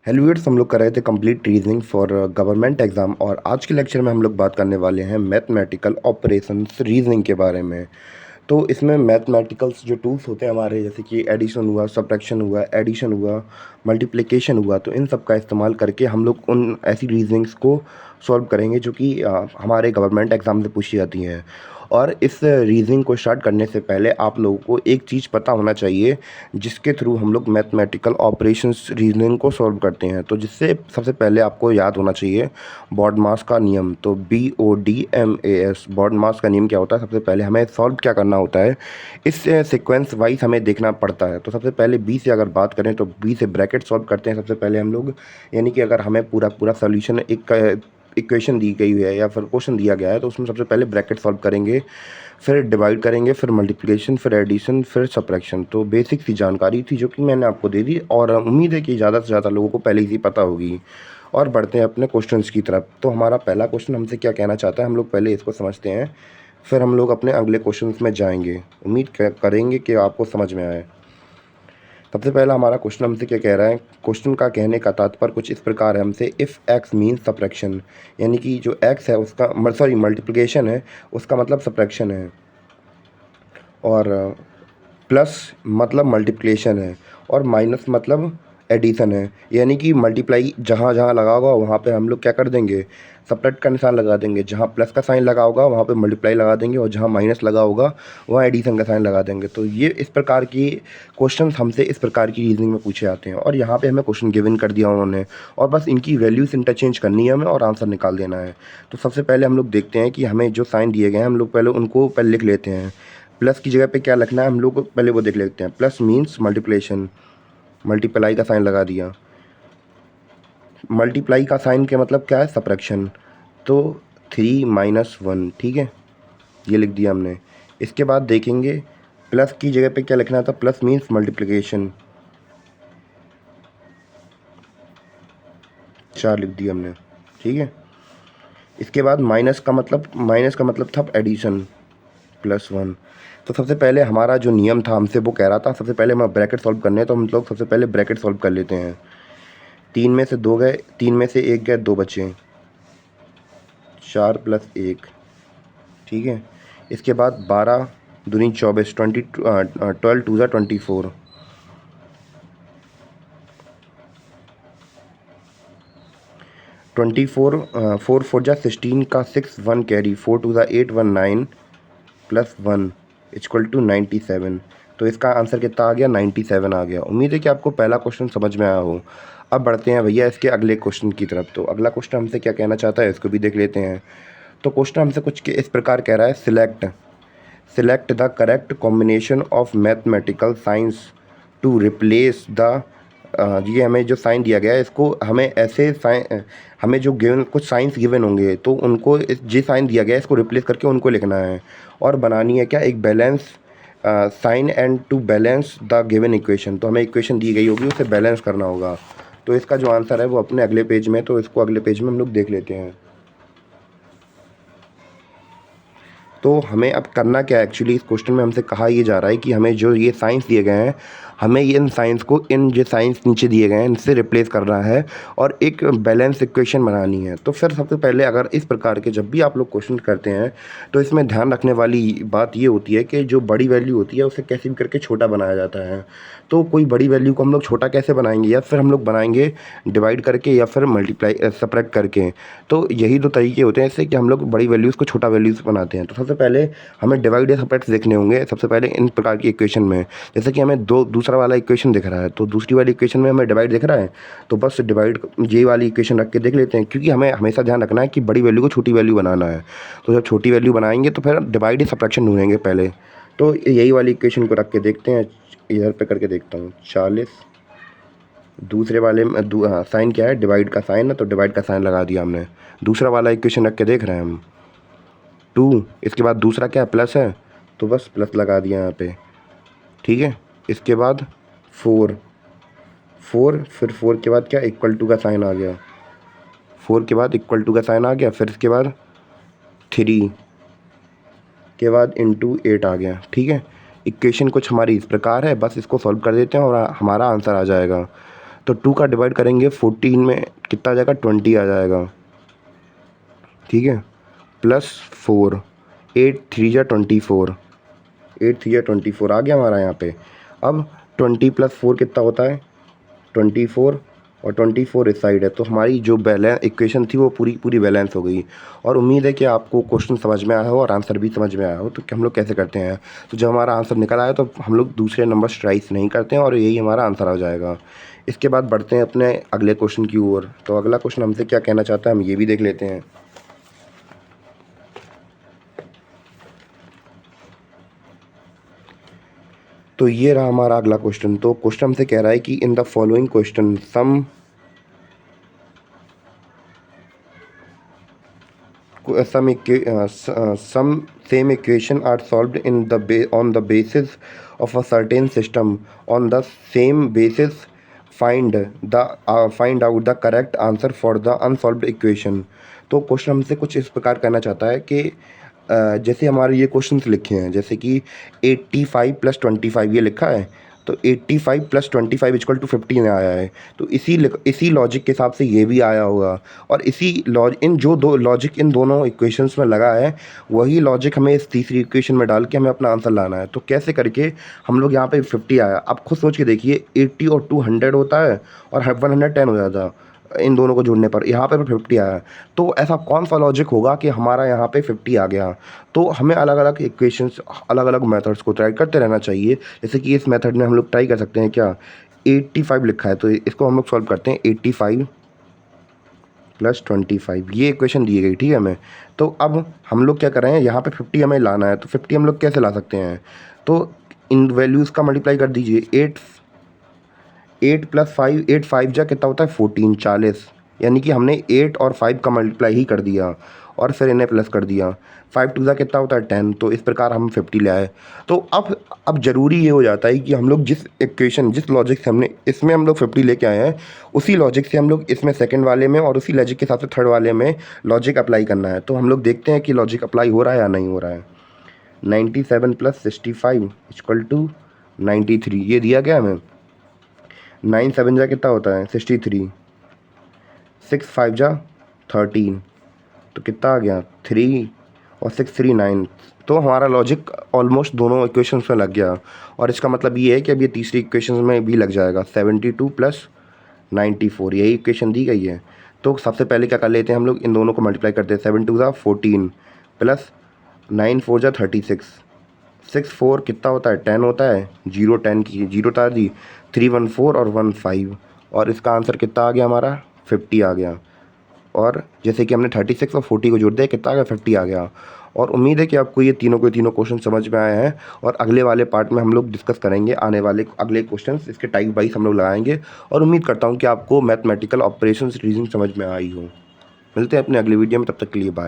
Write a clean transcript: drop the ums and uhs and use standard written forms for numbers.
Hello viewers, हम लोग कर रहे थे complete reasoning for government exam. और आज के लेक्चर में हम लोग बात करने वाले हैं मैथमेटिकल ऑपरेशंस रीजनिंग के बारे में। तो इसमें मैथमेटिकल्स जो टूल्स होते हैं हमारे, जैसे कि एडिशन हुआ, सब्ट्रैक्शन हुआ, एडिशन हुआ, मल्टीप्लिकेशन हुआ, तो इन सब का इस्तेमाल करके हम लोग उन ऐसी रीजनिंग्स को सॉल्व करेंगे जो कि हमारे गवर्नमेंट एग्ज़ाम से पूछी जाती हैं। और इस रीजनिंग को स्टार्ट करने से पहले आप लोगों को एक चीज़ पता होना चाहिए जिसके थ्रू हम लोग मैथमेटिकल ऑपरेशंस रीजनिंग को सॉल्व करते हैं। तो जिससे सबसे पहले आपको याद होना चाहिए बॉडमास का नियम। तो BODMAS, बॉडमास का नियम क्या होता है? सबसे पहले हमें सॉल्व क्या करना होता है, इस सीक्वेंस वाइज हमें देखना पड़ता है। तो सबसे पहले बी से अगर बात करें तो बी से ब्रैकेट सॉल्व करते हैं सबसे पहले हम लोग। यानी कि अगर हमें पूरा पूरा सोल्यूशन एक इक्वेशन दी गई है या फिर क्वेश्चन दिया गया है तो उसमें सबसे पहले ब्रैकेट सॉल्व करेंगे, फिर डिवाइड करेंगे, फिर मल्टीप्लिकेशन, फिर एडिशन, फिर सब्ट्रैक्शन। तो बेसिक सी जानकारी थी जो कि मैंने आपको दे दी और उम्मीद है कि ज़्यादा से ज़्यादा लोगों को पहले ही पता होगी। और बढ़ते हैं अपने क्वेश्चंस की तरफ। तो हमारा पहला क्वेश्चन हमसे क्या कहना चाहता है, हम लोग पहले इसको समझते हैं, फिर हम लोग अपने अगले क्वेश्चंस में जाएंगे। उम्मीद करेंगे कि आपको समझ में आए। सबसे पहला हमारा क्वेश्चन हमसे क्या कह रहा है, क्वेश्चन का कहने का तात्पर्य कुछ इस प्रकार है हमसे, इफ़ एक्स मीन सब्ट्रैक्शन, यानी कि जो एक्स है उसका सॉरी मल्टीप्लिकेशन है, उसका मतलब सब्ट्रैक्शन है। और प्लस मतलब मल्टीप्लिकेशन है, और माइनस मतलब एडिशन है। यानी कि मल्टीप्लाई जहाँ जहाँ लगा होगा वहाँ पे हम लोग क्या कर देंगे, सब्ट्रैक्ट का निशान लगा देंगे। जहाँ प्लस का साइन लगा होगा वहाँ पे मल्टीप्लाई लगा देंगे, और जहाँ माइनस लगा होगा वहाँ एडिशन का साइन लगा देंगे। तो ये इस प्रकार की क्वेश्चन हमसे इस प्रकार की रीजनिंग में पूछे जाते हैं। और यहाँ पे हमें क्वेश्चन गिवन कर दिया उन्होंने, और बस इनकी वैल्यूज इंटरचेंज करनी है हमें और आंसर निकाल देना है। तो सबसे पहले हम लोग देखते हैं कि हमें जो साइन दिए गए हैं हम लोग पहले उनको पहले लिख लेते हैं। प्लस की जगह पे क्या लिखना है हम लोग को पहले वो देख लेते हैं। प्लस मीन्स मल्टीप्लिकेशन, मल्टीप्लाई का साइन लगा दिया। मल्टीप्लाई का साइन के मतलब क्या है, सब्ट्रैक्शन। तो 3 - 1, ठीक है, ये लिख दिया हमने। इसके बाद देखेंगे प्लस की जगह पे क्या लिखना था, प्लस मीन्स मल्टीप्लिकेशन, 4 लिख दिया हमने, ठीक है। इसके बाद माइनस का मतलब था एडिशन, +1। तो सबसे पहले हमारा जो नियम था हमसे वो कह रहा था सबसे पहले हमें ब्रैकेट सॉल्व करने हैं, तो हम लोग सबसे पहले ब्रैकेट सॉल्व कर लेते हैं। 3 में से 2 गए, 3 में से 1 गए, 2 बचे, 4 + 1, ठीक है। इसके बाद 12 दूनी 24, 12 2 ज़ा 24, 24, 4 4 जा 16 का 6 1 कैरी, 4 2 ज़ा 8 1 9 +1 = 97। तो इसका आंसर कितना आ गया, 97 आ गया। उम्मीद है कि आपको पहला क्वेश्चन समझ में आया हो। अब बढ़ते हैं भैया इसके अगले क्वेश्चन की तरफ। तो अगला क्वेश्चन हमसे क्या कहना चाहता है इसको भी देख लेते हैं। तो क्वेश्चन हमसे कुछ इस प्रकार कह रहा है, select the correct combination of mathematical science to replace the, ये हमें जो साइन दिया गया है इसको हमें ऐसे साइन, हमें जो गिवन कुछ साइंस गिवन होंगे तो उनको जो साइन दिया गया है इसको रिप्लेस करके उनको लिखना है। और बनानी है क्या, एक balance sign and to balance the given equation. तो हमें इक्वेशन दी गई होगी उसे बैलेंस करना होगा। तो इसका जो आंसर है वो अपने अगले पेज में, तो इसको अगले पेज में हम लोग देख लेते हैं। तो हमें अब करना क्या है, एक्चुअली इस क्वेश्चन में हमसे कहा ये जा रहा है कि हमें जो ये साइंस दिए गए हैं, हमें ये इन साइंस को इन जो साइंस नीचे दिए गए हैं इनसे रिप्लेस करना है और एक बैलेंस इक्वेशन बनानी है। तो फिर सबसे पहले अगर इस प्रकार के जब भी आप लोग क्वेश्चन करते हैं तो इसमें ध्यान रखने वाली बात ये होती है कि जो बड़ी वैल्यू होती है उसे कैसे भी करके छोटा बनाया जाता है। तो कोई बड़ी वैल्यू को हम लोग छोटा कैसे बनाएंगे, या फिर हम लोग बनाएंगे डिवाइड करके या फिर मल्टीप्लाई सब्ट्रैक्ट करके। तो यही दो तरीके होते हैं इससे कि हम लोग बड़ी वैल्यूज़ को छोटा वैल्यूज़ बनाते हैं। तो सबसे पहले हमें डिवाइड या सब्ट्रैक्ट देखने होंगे सबसे पहले इन प्रकार की इक्वेशन में। जैसे कि हमें दूसरा वाला इक्वेशन दिख रहा है, तो दूसरी वाली इक्वेशन में हमें डिवाइड दिख रहा है, तो बस डिवाइड ये वाली इक्वेशन रख के देख लेते हैं, क्योंकि हमें हमेशा ध्यान रखना है कि बड़ी वैल्यू को छोटी वैल्यू बनाना है। तो जब छोटी वैल्यू बनाएंगे तो फिर डिवाइड या सब्ट्रैक्शन ढूंढेंगे पहले। तो यही वाली इक्वेशन को रख के देखते हैं, इधर पे करके देखता हूँ। 40 दूसरे वाले में हाँ साइन क्या है, डिवाइड का साइन है, तो डिवाइड का साइन लगा दिया हमने। दूसरा वाला इक्वेशन रख के देख रहे हैं हम, 2, इसके बाद दूसरा क्या है, प्लस है, तो बस प्लस लगा दिया यहाँ पे, ठीक है। इसके बाद 4 4, फिर 4 के बाद क्या, इक्वल टू का साइन आ गया, 4 के बाद इक्वल टू का साइन आ गया, फिर इसके बाद 3 के बाद इंटू 8 आ गया, ठीक है। इक्वेशन कुछ हमारी इस प्रकार है, बस इसको सॉल्व कर देते हैं और हमारा आंसर आ जाएगा। तो 2 का डिवाइड करेंगे 14 में कितना आ जाएगा, 20 आ जाएगा, ठीक है, प्लस 4, 8 3 जा 24, 8 3 जा 24 आ गया हमारा यहाँ पे। अब 20 प्लस 4 कितना होता है, 24, और 24 इस साइड है, तो हमारी जो बैलेंस इक्वेशन थी वो पूरी बैलेंस हो गई। और उम्मीद है कि आपको क्वेश्चन समझ में आया हो और आंसर भी समझ में आया हो। तो हम लोग कैसे करते हैं, तो जब हमारा आंसर निकल आया तो हम लोग दूसरे नंबर ट्राइस नहीं करते हैं और यही हमारा आंसर आ जाएगा। इसके बाद बढ़ते हैं अपने अगले क्वेश्चन की ओर। तो अगला क्वेश्चन हमसे क्या कहना चाहता है हम ये भी देख लेते हैं। तो ये रहा हमारा अगला क्वेश्चन। तो क्वेश्चन हमसे कह रहा है कि in the following question some some same equation are solved in on the basis of a certain system. On the same basis, find out the correct answer for the unsolved equation. तो question हमसे कुछ इस प्रकार कहना चाहता है कि जैसे हमारे ये क्वेश्चंस लिखे हैं, जैसे कि 85 + 25 ये लिखा है, तो 85 + 25 इक्वल टू 50 में आया है। तो इसी लॉजिक के हिसाब से ये भी आया होगा, और इन जो दो लॉजिक इन दोनों इक्वेशंस में लगा है, वही लॉजिक हमें इस तीसरी इक्वेशन में डाल के हमें अपना आंसर लाना है। तो कैसे करके हम लोग यहाँ पे 50 आया, आप खुद सोच के देखिए, 80 और 2 100 होता है और 110 हो जाता इन दोनों को जोड़ने पर, यहाँ पे 50 आया। तो ऐसा कौन सा लॉजिक होगा कि हमारा यहाँ पे 50 आ गया। तो हमें अलग अलग इक्वेशंस, अलग अलग मेथड्स को ट्राई करते रहना चाहिए। जैसे कि इस मेथड में हम लोग ट्राई कर सकते हैं, क्या 85 लिखा है तो इसको हम लोग सॉल्व करते हैं, 85 + 25 ये इक्वेशन दी गई, ठीक है हमें। तो अब हम लोग क्या कर रहे हैं, यहाँ पे 50 हमें लाना है। तो 50 हम लोग कैसे ला सकते हैं, तो इन वैल्यूज़ का मल्टीप्लाई कर दीजिए। 8 + 5, 8 5 जा कितना होता है 14, 40, यानी कि हमने 8 और 5 का मल्टीप्लाई ही कर दिया और फिर इन्हें प्लस कर दिया। 5 2 जा कितना होता है 10, तो इस प्रकार हम 50 ले आए। तो अब ज़रूरी ये हो जाता है कि हम लोग जिस लॉजिक से हमने इसमें हम लोग 50 लेके आए हैं, उसी लॉजिक से हम लोग इसमें सेकंड वाले में और उसी लॉजिक के हिसाब से थर्ड वाले में लॉजिक अप्लाई करना है। तो हम लोग देखते हैं कि लॉजिक अप्लाई हो रहा है या नहीं हो रहा है। 97 + 65 = 93 ये दिया गया हमें। 9 7 जा कितना होता है 63, 6 5 जा 13, तो कितना आ गया 3 और 6 3 9। तो हमारा लॉजिक ऑलमोस्ट दोनों इक्वेशंस में लग गया, और इसका मतलब ये है कि अब ये तीसरी इक्वेशन में भी लग जाएगा। 72 + 94 यही इक्वेशन दी गई है। तो सबसे पहले क्या कर लेते हैं, हम लोग इन दोनों को मल्टीप्लाई करते हैं। 7 2 जा 14 + 9 4 जा 36, 6 4 कितना होता है 10 होता है, 0 10 की 0 तार दी, 3 1 4 और 1 5, और इसका आंसर कितना आ गया हमारा 50 आ गया। और जैसे कि हमने 36 और 40 को जोड़ दिया, कितना आ गया 50 आ गया। और उम्मीद है कि आपको ये तीनों के तीनों क्वेश्चन समझ में आए हैं, और अगले वाले पार्ट में हम लोग डिस्कस करेंगे आने वाले अगले क्वेश्चंस, इसके टाइप वाइज हम लोग लगाएंगे। और उम्मीद करता हूँ कि आपको मैथमेटिकल ऑपरेशंस रीजनिंग समझ में आई हो। मिलते हैं अपने अगले वीडियो में, तब तक के लिए बाय।